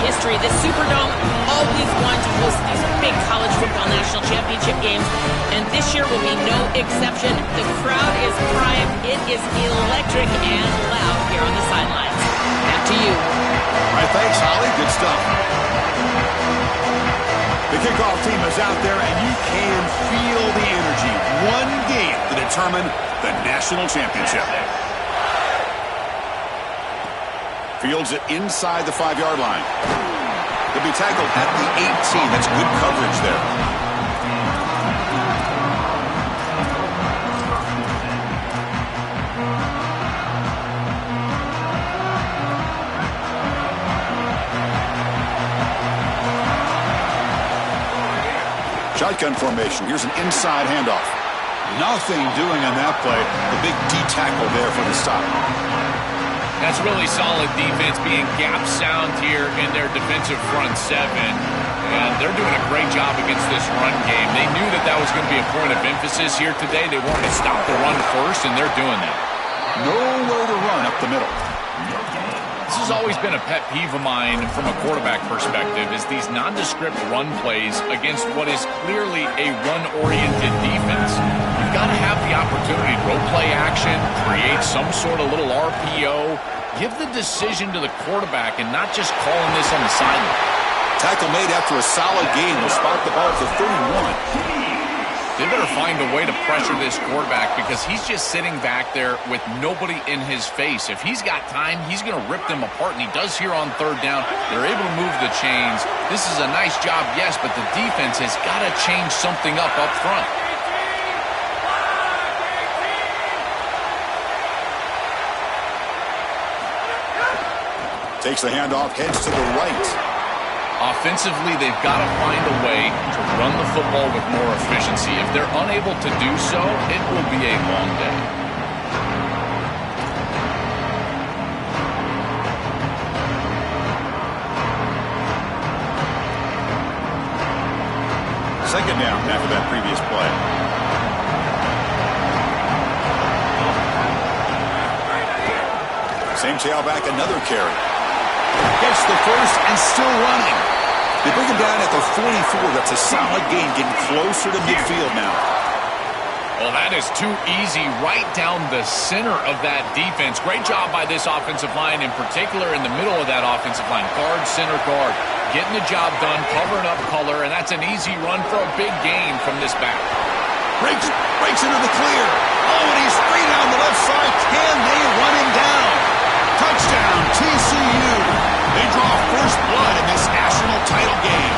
history. The Superdome always wanted to host these big college football national championship games, and this year will be no exception. The crowd is primed. It is electric and loud here on the sidelines. Back to you. All right, thanks, Holly. Good stuff. The kickoff team is out there, and you can feel the energy. One game to determine the national championship. Fields it inside the 5-yard line. He'll be tackled at the 18. That's good coverage there. Shotgun formation. Here's an inside handoff. Nothing doing on that play. The big D tackle there for the stop. That's really solid defense, being gap sound here in their defensive front seven. And they're doing a great job against this run game. They knew that that was going to be a point of emphasis here today. They wanted to stop the run first, and they're doing that. Nowhere to run up the middle. This has always been a pet peeve of mine from a quarterback perspective, is these nondescript run plays against what is clearly a run-oriented defense. You've got to have the opportunity to roll play action, create some sort of little RPO, give the decision to the quarterback and not just calling this on the sideline. Tackle made after a solid gain. Will spot the ball at the 31. They better find a way to pressure this quarterback because he's just sitting back there with nobody in his face. If he's got time, he's going to rip them apart, and he does here on third down. They're able to move the chains. This is a nice job, yes, but the defense has got to change something up front. Takes the handoff, heads to the right. Offensively, they've got to find a way to run the football with more efficiency. If they're unable to do so, it will be a long day. Second down after that previous play. Same tailback, another carry. Gets the first and still running. They bring him down at the 44. That's a solid gain, getting closer to midfield now. Well, that is too easy right down the center of that defense. Great job by this offensive line, in particular in the middle of that offensive line. Guard, center, guard. Getting the job done, covering up color, and that's an easy run for a big gain from this back. Breaks into the clear. Oh, and he's free down the left side. Can they run him down? Touchdown, TCU. They draw first blood in this national title game.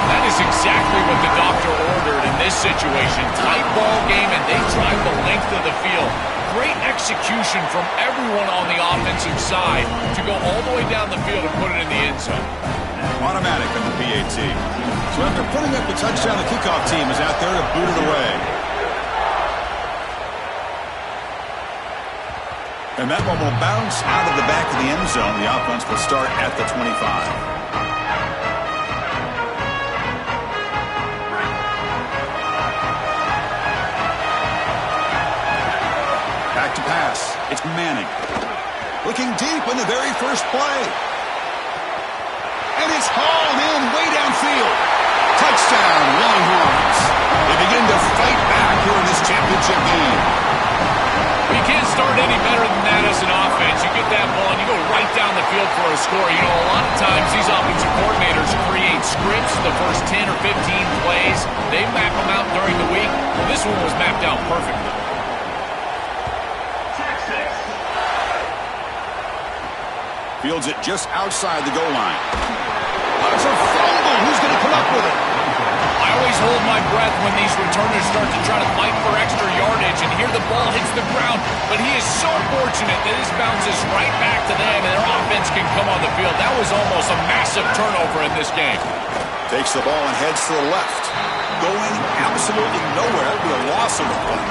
That is exactly what the doctor ordered in this situation. Tight ball game, and they drive the length of the field. Great execution from everyone on the offensive side to go all the way down the field and put it in the end zone. Automatic on the PAT. So after putting up the touchdown, the kickoff team is out there to boot it away. And that one will bounce out of the back of the end zone. The offense will start at the 25. Back to pass. It's Manning. Looking deep in the very first play. And it's hauled in way downfield. Touchdown, Longhorns. They begin to fight back here in this championship game. You can't start any better than that as an offense. You get that ball and you go right down the field for a score. You know, a lot of times these offensive coordinators create scripts the first 10 or 15 plays. They map them out during the week. Well, this one was mapped out perfectly. Fields it just outside the goal line. That's a fumble. Who's going to come up with it? I always hold my breath when these returners start to try to fight for extra yardage, and here the ball hits the ground. But he is so fortunate that this bounces right back to them, and their offense can come on the field. That was almost a massive turnover in this game. Takes the ball and heads to the left. Going absolutely nowhere. That would be a loss of the play.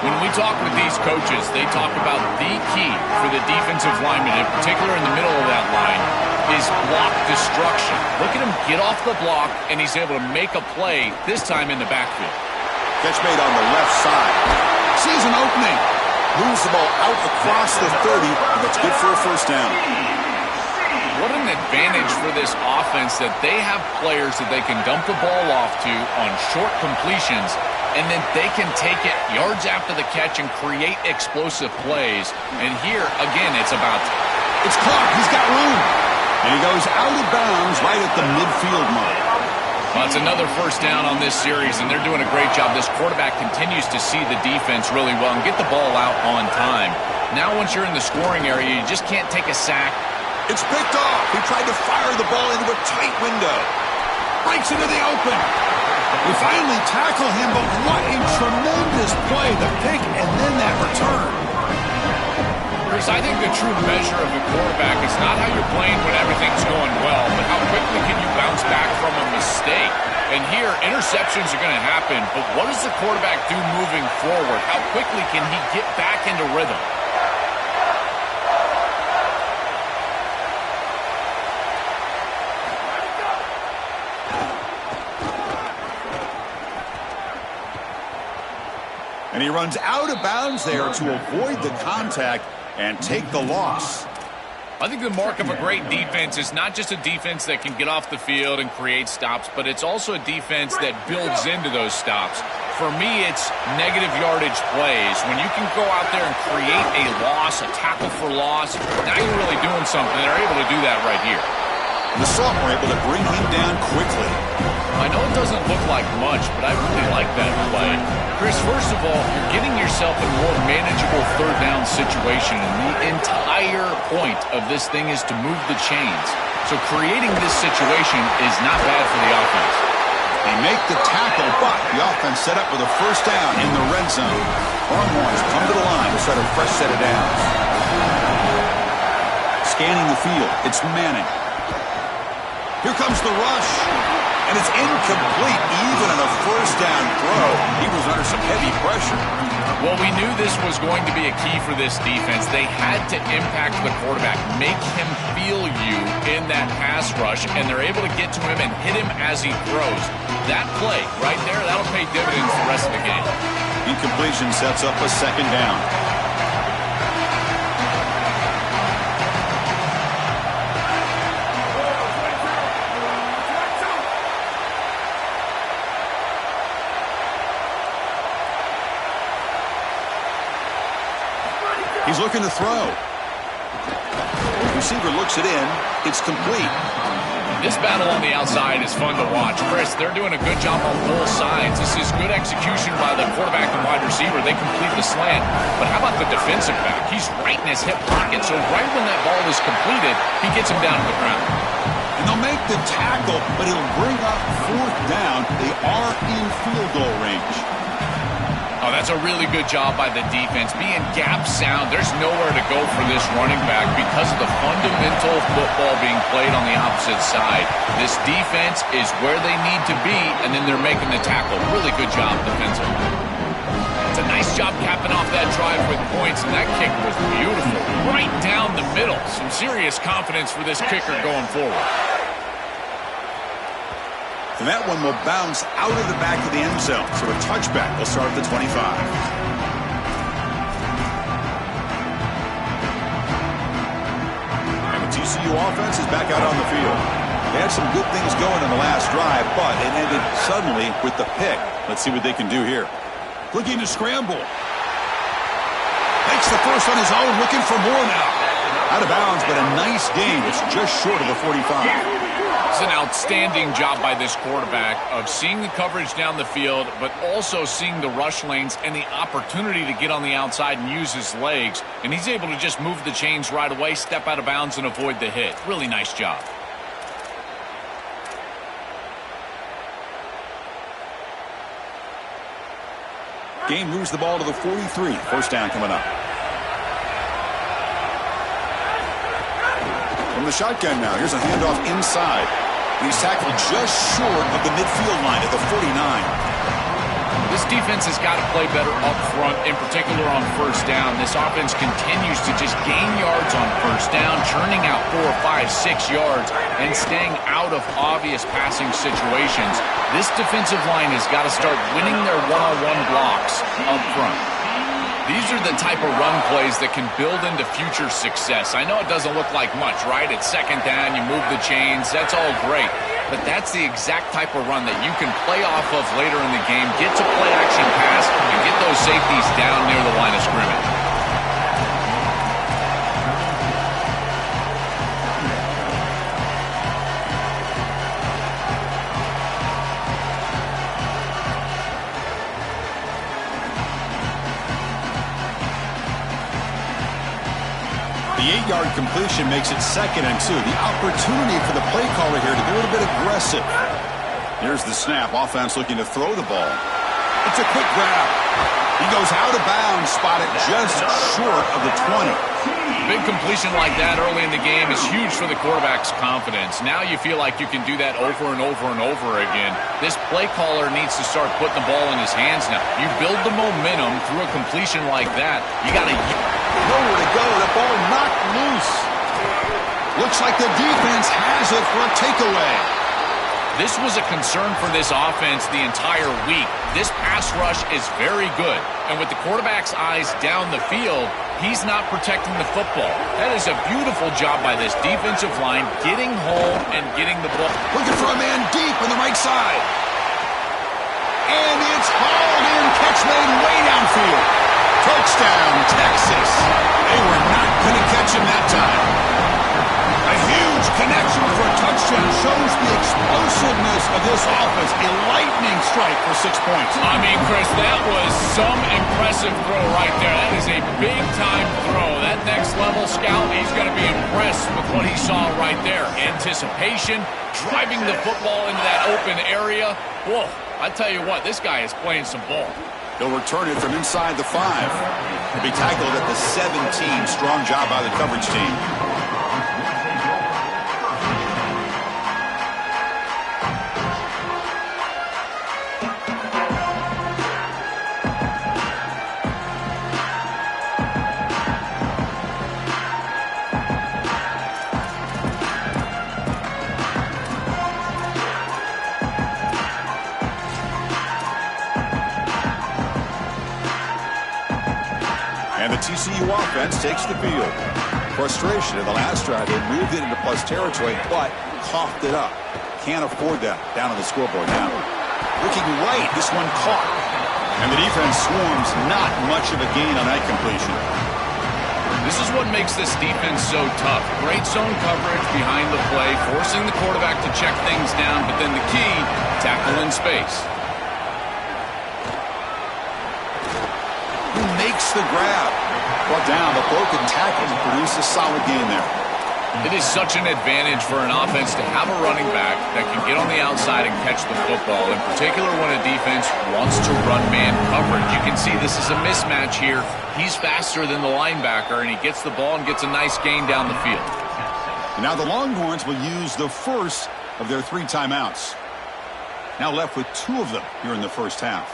When we talk with these coaches, they talk about the key for the defensive lineman, in particular in the middle of that line, is block destruction. Look at him get off the block, and he's able to make a play, this time in the backfield. Catch made on the left side. Sees an opening. Moves the ball out across the 30, and that's good for a first down. what an advantage for this offense that they have players that they can dump the ball off to on short completions, and then they can take it yards after the catch and create explosive plays. And here, again, it's about... It's caught. He's got room. And he goes out of bounds right at the midfield mark. Well, it's another first down on this series, and they're doing a great job. This quarterback continues to see the defense really well and get the ball out on time. Now, once you're in the scoring area, you just can't take a sack. It's picked off. He tried to fire the ball into a tight window. Breaks into the open. We finally tackle him, but what a tremendous play. The pick and then that return. Chris, I think the true measure of the quarterback is not how you're playing when everything's going well, but how quickly can you bounce back from a mistake. And here, interceptions are going to happen, but what does the quarterback do moving forward? How quickly can he get back into rhythm? And he runs out of bounds there to avoid the contact and take the loss. I think the mark of a great defense is not just a defense that can get off the field and create stops, but it's also a defense that builds into those stops. For me, it's negative yardage plays. When you can go out there and create a loss, a tackle for loss, now you're really doing something. They're able to do that right here. The sophomore able to bring him down quickly. I know it doesn't look like much, but I really like that play. Chris, first of all, you're getting yourself in a more manageable third down situation, and the entire point of this thing is to move the chains. So creating this situation is not bad for the offense. They make the tackle, but the offense set up with a first down in the red zone. Longhorns come to the line to start a fresh set of downs. Scanning the field, it's Manning. Here comes the rush, and it's incomplete. Even on a first down throw, he was under some heavy pressure. Well, we knew this was going to be a key for this defense. They had to impact the quarterback, make him feel you in that pass rush, and they're able to get to him and hit him as he throws. That play right there, that'll pay dividends the rest of the game. Incompletion sets up a second down. He's looking to throw. The receiver looks it in. It's complete. This battle on the outside is fun to watch. Chris, they're doing a good job on both sides. This is good execution by the quarterback and wide receiver. They complete the slant. But how about the defensive back? He's right in his hip pocket. So right when that ball is completed, he gets him down to the ground. And they'll make the tackle, but it'll bring up fourth down. They are in field goal range. Oh, that's a really good job by the defense. Being gap sound, there's nowhere to go for this running back because of the fundamental football being played on the opposite side. This defense is where they need to be, and then they're making the tackle. Really good job defensively. It's a nice job capping off that drive with points, and that kick was beautiful. Right down the middle. Some serious confidence for this kicker going forward. And that one will bounce out of the back of the end zone. So a touchback will start at the 25. And the TCU offense is back out on the field. They had some good things going in the last drive, but it ended suddenly with the pick. Let's see what they can do here. Looking to scramble. Makes the first on his own, looking for more now. Out of bounds, but a nice gain. It's just short of the 45. It's an outstanding job by this quarterback of seeing the coverage down the field, but also seeing the rush lanes and the opportunity to get on the outside and use his legs. And he's able to just move the chains right away, step out of bounds, and avoid the hit. Really nice job. Game moves the ball to the 43. First down coming up. From the shotgun now, here's a handoff inside. He's tackled just short of the midfield line at the 49. This defense has got to play better up front, in particular on first down. This offense continues to just gain yards on first down, churning out 4, 5, 6 yards, and staying out of obvious passing situations. This defensive line has got to start winning their one-on-one blocks up front. These are the type of run plays that can build into future success. I know it doesn't look like much, right? It's second down, you move the chains, that's all great. But that's the exact type of run that you can play off of later in the game, get to play action pass, and get those safeties down near the line of scrimmage. The 8-yard completion makes it 2nd and 2. The opportunity for the play caller here to be a little bit aggressive. Here's the snap. Offense looking to throw the ball. It's a quick grab. He goes out of bounds, spotted just short of the 20. Big completion like that early in the game is huge for the quarterback's confidence. Now you feel like you can do that over and over and over again. This play caller needs to start putting the ball in his hands now. You build the momentum through a completion like that. You got to... Nowhere to go. The ball knocked loose. Looks like the defense has it for a takeaway. This was a concern for this offense the entire week. This pass rush is very good. And with the quarterback's eyes down the field, he's not protecting the football. That is a beautiful job by this defensive line, getting home and getting the ball. Looking for a man deep on the right side. And it's hauled in. Catch made way downfield. Touchdown, Texas. They were not going to catch him that time. A huge connection for a touchdown shows the explosiveness of this offense. A lightning strike for 6 points. I mean, Chris, that was some impressive throw right there. That is a big-time throw. That next-level scout, he's going to be impressed with what he saw right there. Anticipation, driving the football into that open area. Whoa, I tell you what, this guy is playing some ball. They'll return it from inside the 5. He'll be tackled at the 17. Strong job by the coverage team. And the TCU offense takes the field. Frustration in the last drive. They moved it into plus territory, but coughed it up. Can't afford that down on the scoreboard now. Looking right, this one caught. And the defense swarms. Not much of a gain on that completion. This is what makes this defense so tough. Great zone coverage behind the play, forcing the quarterback to check things down, but then the key, tackle in space. Who makes the grab? Brought down, the broken tackle to produce a solid gain there. It is such an advantage for an offense to have a running back that can get on the outside and catch the football, in particular when a defense wants to run man coverage. You can see this is a mismatch here. He's faster than the linebacker, and he gets the ball and gets a nice gain down the field. And now the Longhorns will use the first of their 3 timeouts. Now left with 2 of them here in the first half.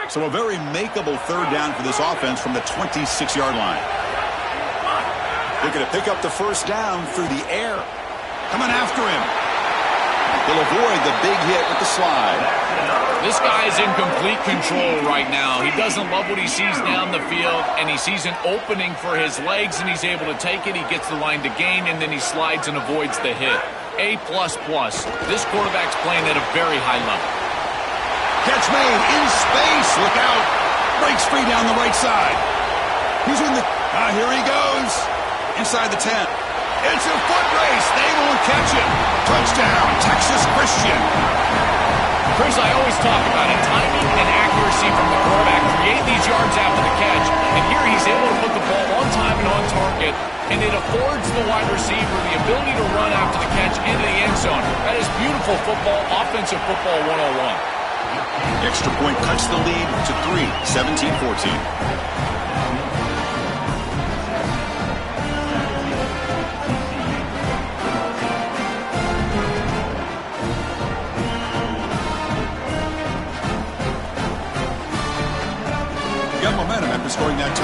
So a very makeable 3rd down for this offense from the 26-yard line. Looking to pick up the first down through the air. Coming after him. He'll avoid the big hit with the slide. This guy's in complete control right now. He doesn't love what he sees down the field, and he sees an opening for his legs, and he's able to take it. He gets the line to gain, and then he slides and avoids the hit. A++. This quarterback's playing at a very high level. Catch made in space. Look out. Breaks free down the right side. He's in the... here he goes. Inside the 10. It's a foot race. They won't catch him. Touchdown, Texas Christian. Chris, I always talk about it. Timing and accuracy from the quarterback create these yards after the catch. And here he's able to put the ball on time and on target. And it affords the wide receiver the ability to run after the catch into the end zone. That is beautiful football, offensive football 101. Extra point cuts the lead to 3, 17-14.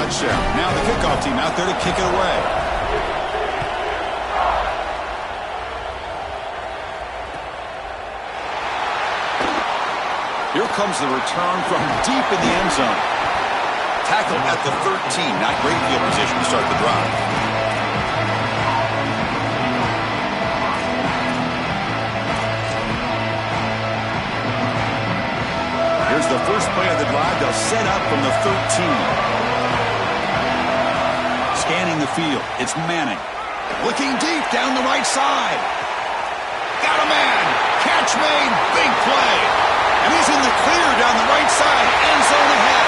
touchdown. Now the kickoff team out there to kick it away. Here comes the return from deep in the end zone. Tackled at the 13. Not great field position to start the drive. Here's the first play of the drive. They'll set up from the 13. Scanning the field. It's Manning. Looking deep down the right side. Got a man. Catch made. Big play. And he's in the clear down the right side. End zone ahead.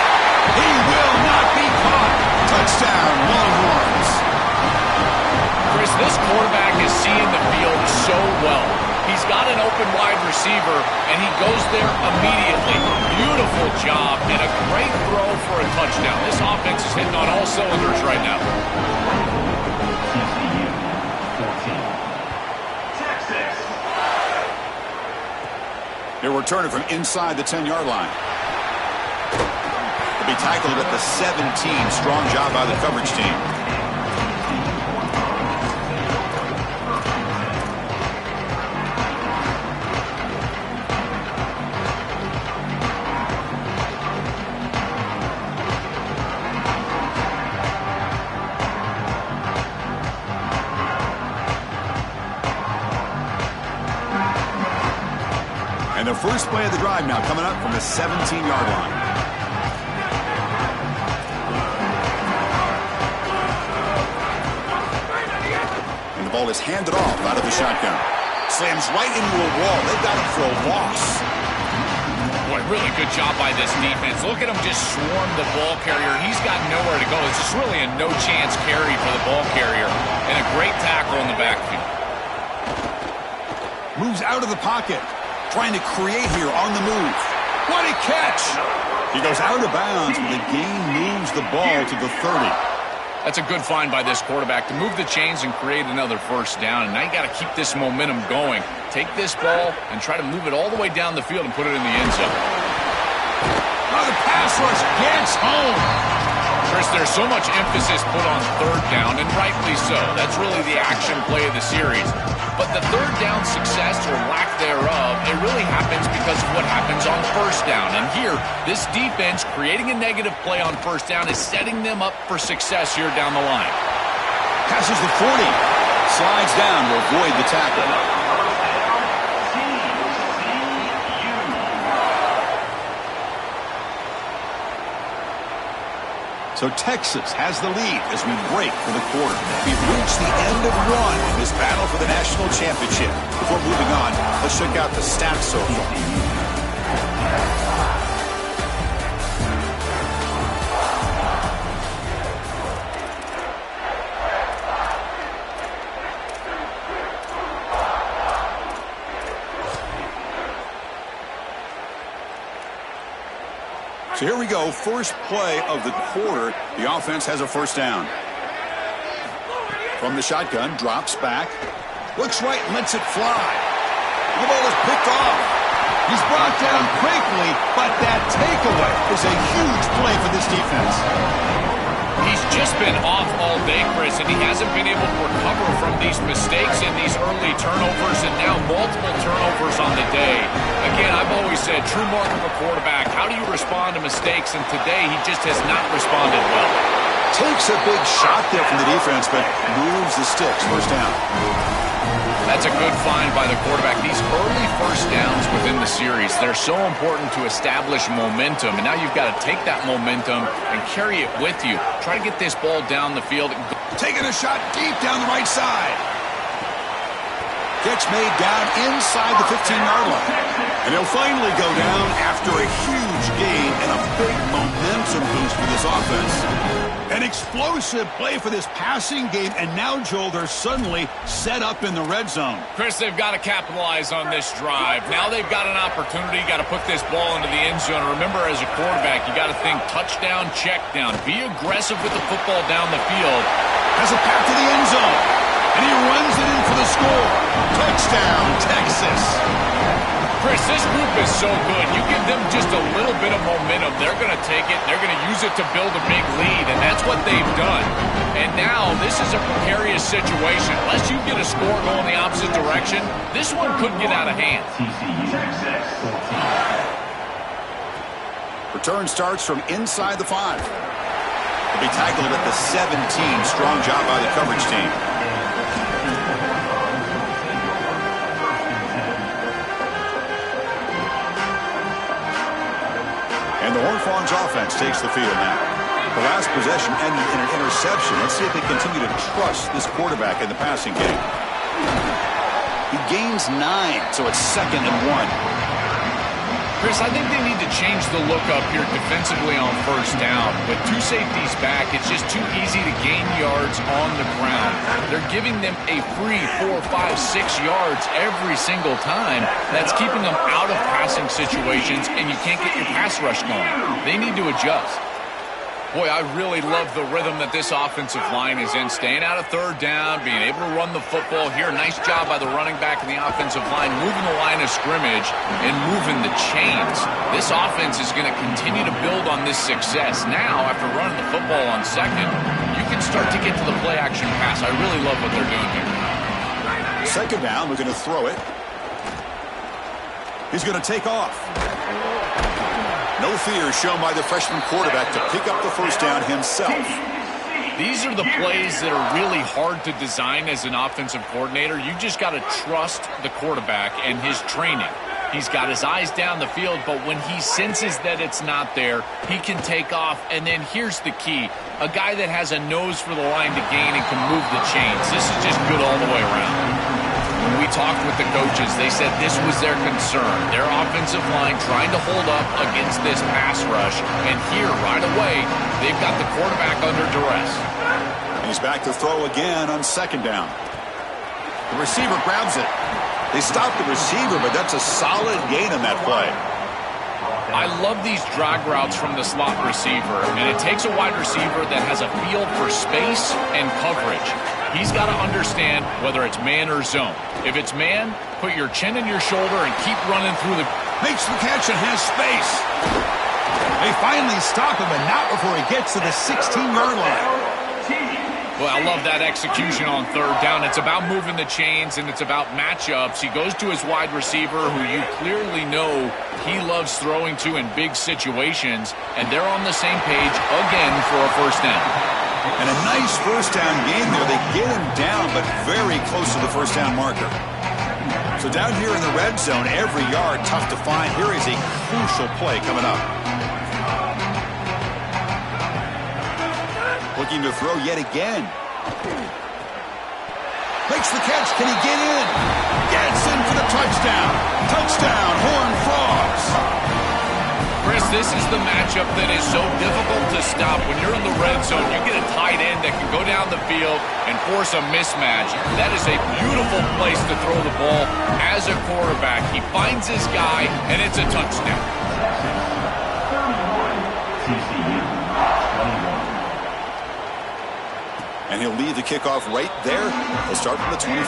He will not be caught. Touchdown, Longhorns. Chris, this quarterback is seeing the field so well. He's got an open wide receiver, and he goes there immediately. Beautiful job, and a great throw for a touchdown. This offense is hitting on all cylinders right now. They're returning from inside the 10-yard line. They'll be tackled at the 17. Strong job by the coverage team. And the first play of the drive now coming up from the 17-yard line. And the ball is handed off out of the shotgun. Slams right into a wall. They've got him for a loss. Boy, really good job by this defense. Look at him just swarm the ball carrier. He's got nowhere to go. It's just really a no-chance carry for the ball carrier. And a great tackle in the backfield. Moves out of the pocket. Trying to create here on the move. What a catch! He goes out of bounds, but the gain moves the ball to the 30. That's a good find by this quarterback to move the chains and create another first down. And now you got to keep this momentum going. Take this ball and try to move it all the way down the field and put it in the end zone. Oh, the pass rush gets home. Chris, there's so much emphasis put on third down, and rightly so. That's really the action play of the series. But the third down success, or lack thereof, it really happens because of what happens on first down. And here, this defense creating a negative play on first down is setting them up for success here down the line. Passes the 40. Slides down to avoid the tackle. So Texas has the lead as we break for the quarter. We've reached the end of one in this battle for the national championship. Before moving on, let's check out the stats so far. So here we go, first play of the quarter. The offense has a first down. From the shotgun, drops back. Looks right, lets it fly. The ball is picked off. He's brought down quickly, but that takeaway is a huge play for this defense. He's just been off all day, Chris, and he hasn't been able to recover from these mistakes and these early turnovers, and now multiple turnovers on the day. Again, I've always said, true mark of a quarterback, how do you respond to mistakes? And today, he just has not responded well. Takes a big shot there from the defense, but moves the sticks. First down. That's a good find by the quarterback. These early first downs within the series, they're so important to establish momentum. And now you've got to take that momentum and carry it with you. Try to get this ball down the field. Taking a shot deep down the right side. Catch made down inside the 15-yard line. And he'll finally go down after a huge gain and a big momentum boost for this offense. An explosive play for this passing game, and now, Joel, they're suddenly set up in the red zone. Chris, they've got to capitalize on this drive. Now they've got an opportunity. Got to put this ball into the end zone. Remember, as a quarterback, you got to think touchdown, check down. Be aggressive with the football down the field. Has a path to the end zone, and he runs it in for the score. Touchdown, Texas. Chris, this group is so good. You give them just a little bit of momentum, they're going to take it, they're going to use it to build a big lead, and that's what they've done. And now this is a precarious situation. Unless you get a score going the opposite direction, this one could get out of hand. Return starts from inside the 5. He'll be tackled at the 17. Strong job by the coverage team. And the Horned Frogs offense takes the field now. The last possession ended in an interception. Let's see if they continue to trust this quarterback in the passing game. He gains 9, so it's 2nd and 1. Chris, I think they need to change the look up here defensively on first down. With 2 safeties back, it's just too easy to gain yards on the ground. They're giving them a free 4, 5, 6 yards every single time. That's keeping them out of passing situations, and you can't get your pass rush going. They need to adjust. Boy, I really love the rhythm that this offensive line is in. Staying out of third down, being able to run the football here. Nice job by the running back and the offensive line, moving the line of scrimmage and moving the chains. This offense is going to continue to build on this success. Now, after running the football on second, you can start to get to the play-action pass. I really love what they're doing here. Second down, we're going to throw it. He's going to take off. No fear shown by the freshman quarterback to pick up the first down himself. These are the plays that are really hard to design as an offensive coordinator. You just got to trust the quarterback and his training. He's got his eyes down the field, but when he senses that it's not there, he can take off. And then here's the key. A guy that has a nose for the line to gain and can move the chains. This is just good all the way around. When we talked with the coaches, they said this was their concern. Their offensive line trying to hold up against this pass rush. And here, right away, they've got the quarterback under duress. He's back to throw again on second down. The receiver grabs it. They stop the receiver, but that's a solid gain on that play. I love these drag routes from the slot receiver, and it takes a wide receiver that has a feel for space and coverage. He's got to understand whether it's man or zone. If it's man, put your chin in your shoulder and keep running through the... Makes the catch and has space. They finally stop him, and not before he gets to the 16-yard line. Well, I love that execution on third down. It's about moving the chains, and it's about matchups. He goes to his wide receiver, who you clearly know he loves throwing to in big situations, and they're on the same page again for a first down. And a nice first down game there. They get him down, but very close to the first down marker. So down here in the red zone, every yard tough to find. Here is a crucial play coming up. Looking to throw yet again. Makes the catch. Can he get in? Gets in for the touchdown. Touchdown, Horned Frogs. Chris, this is the matchup that is so difficult to stop. When you're in the red zone, you get a tight end that can go down the field and force a mismatch. That is a beautiful place to throw the ball as a quarterback. He finds his guy, and it's a touchdown. And he'll leave the kickoff right there. He'll start from the 25.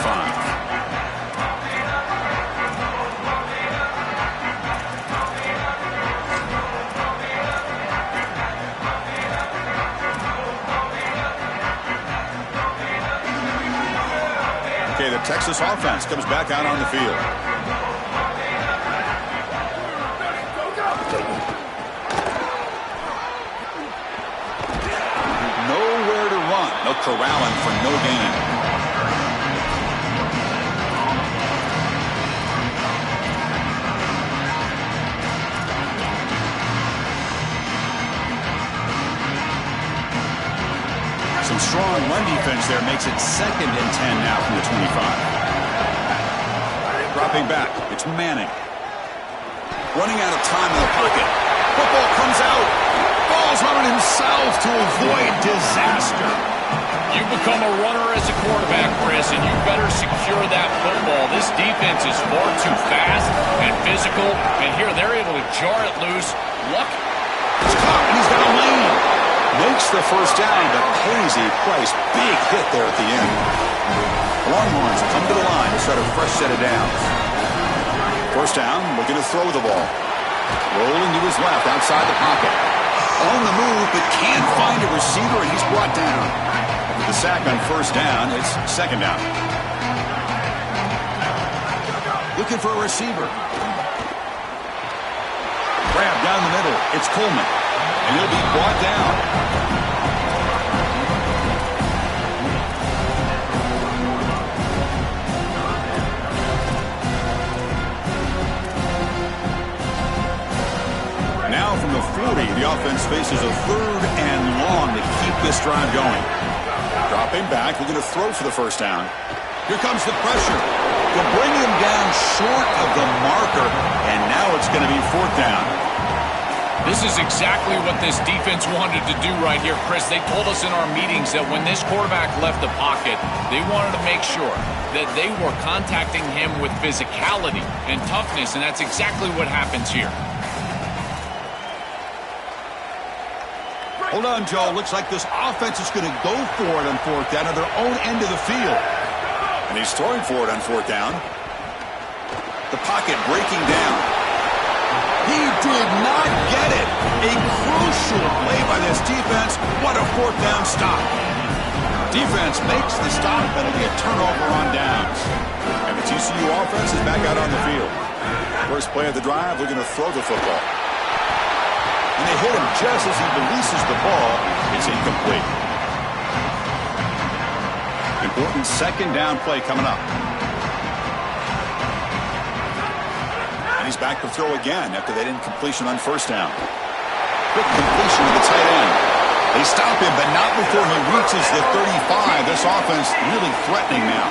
Okay, the Texas offense comes back out on the field. No corralling for no gain. Some strong run defense there makes it 2nd and 10 now from the 25. Dropping back, it's Manning. Running out of time in the pocket. Football comes out. Ball's running himself to avoid disaster. You become a runner as a quarterback, Chris, and you better secure that football. This defense is far too fast and physical, and here they're able to jar it loose. Luck. It's caught, and he's got a lane. Makes the first down, but pays a price. Big hit there at the end. Longhorns come to the line to start a fresh set of downs. First down, looking to throw the ball. Rolling to his left, outside the pocket. On the move, but can't find a receiver, and he's brought down. With the sack on first down, it's second down. Looking for a receiver. Grab down the middle. It's Coleman. And he'll be brought down. Now from the 40, the offense faces a third and long to keep this drive going. Dropping back, looking to throw for the first down. Here comes the pressure. They'll bring him down short of the marker, and now it's going to be fourth down. This is exactly what this defense wanted to do right here, Chris. They told us in our meetings that when this quarterback left the pocket, they wanted to make sure that they were contacting him with physicality and toughness, and that's exactly what happens here. Hold on, Joe. Looks like this offense is going to go for it on fourth down at their own end of the field. And he's throwing for it on fourth down. The pocket breaking down. He did not get it. A crucial play by this defense. What a fourth down stop. Defense makes the stop. That'll be a turnover on downs. And the TCU offense is back out on the field. First play of the drive, looking to throw the football. And they hit him just as he releases the ball. It's incomplete. Important second down play coming up. And he's back to throw again after that incompletion on first down. Quick completion to the tight end. They stop him, but not before he reaches the 35. This offense really threatening now.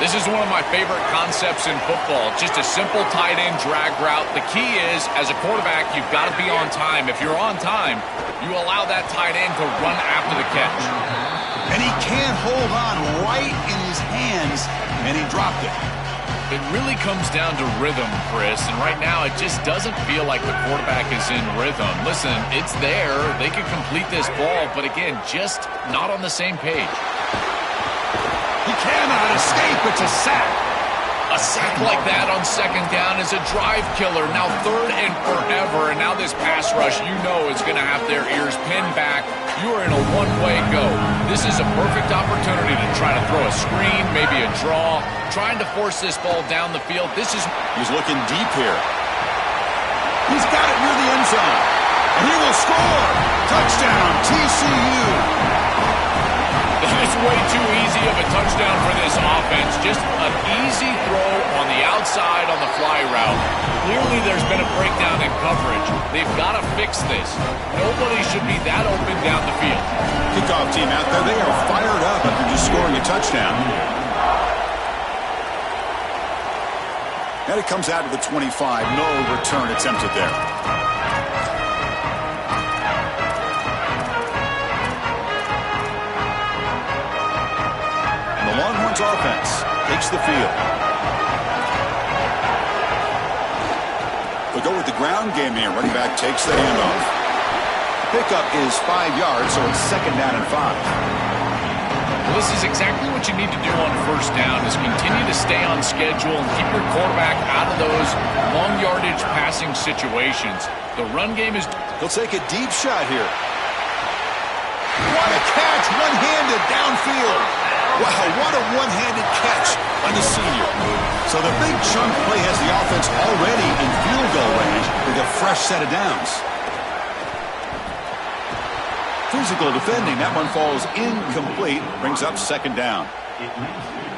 This is one of my favorite concepts in football. Just a simple tight end drag route. The key is, as a quarterback, you've got to be on time. If you're on time, you allow that tight end to run after the catch. And he can't hold on right in his hands, and he dropped it. It really comes down to rhythm, Chris, and right now it just doesn't feel like the quarterback is in rhythm. Listen, it's there. They can complete this ball, but again, just not on the same page. He cannot escape. It's a sack. A sack like that on second down is a drive killer. Now third and forever, and now this pass rush, you know, is going to have their ears pinned back. You are in a one-way go. This is a perfect opportunity to try to throw a screen, maybe a draw, trying to force this ball down the field. He's looking deep here. He's got it near the end zone. And he will score. Touchdown, TCU. It's way too easy of a touchdown for this offense. Just an easy throw on the outside on the fly route. Clearly there's been a breakdown in coverage. They've got to fix this. Nobody should be that open down the field. Kickoff team out there. They are fired up after just scoring a touchdown. And it comes out to the 25. No return attempted there. Longhorns offense takes the field. They'll go with the ground game here. Running back takes the handoff. Pickup is 5 yards, so it's second down and 5. Well, this is exactly what you need to do on first down, is continue to stay on schedule and keep your quarterback out of those long yardage passing situations. The run game is... He'll take a deep shot here. What a catch, one-handed downfield. Wow, what a one-handed catch by the senior. So the big chunk play has the offense already in field goal range with a fresh set of downs. Physical defending. That one falls incomplete. Brings up second down.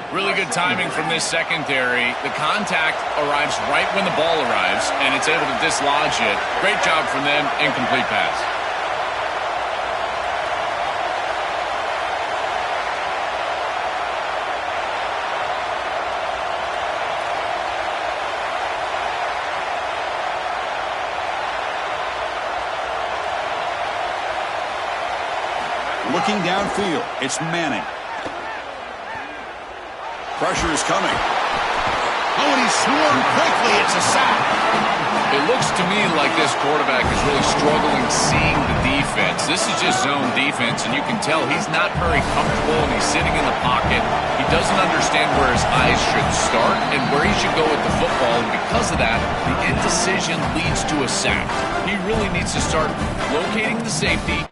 Really good timing from this secondary. The contact arrives right when the ball arrives, and it's able to dislodge it. Great job from them. Incomplete pass. Looking downfield, it's Manning. Pressure is coming. Oh, and he's swarmed quickly. It's a sack. It looks to me like this quarterback is really struggling seeing the defense. This is just zone defense, and you can tell he's not very comfortable, and he's sitting in the pocket. He doesn't understand where his eyes should start and where he should go with the football, and because of that, the indecision leads to a sack. He really needs to start locating the safety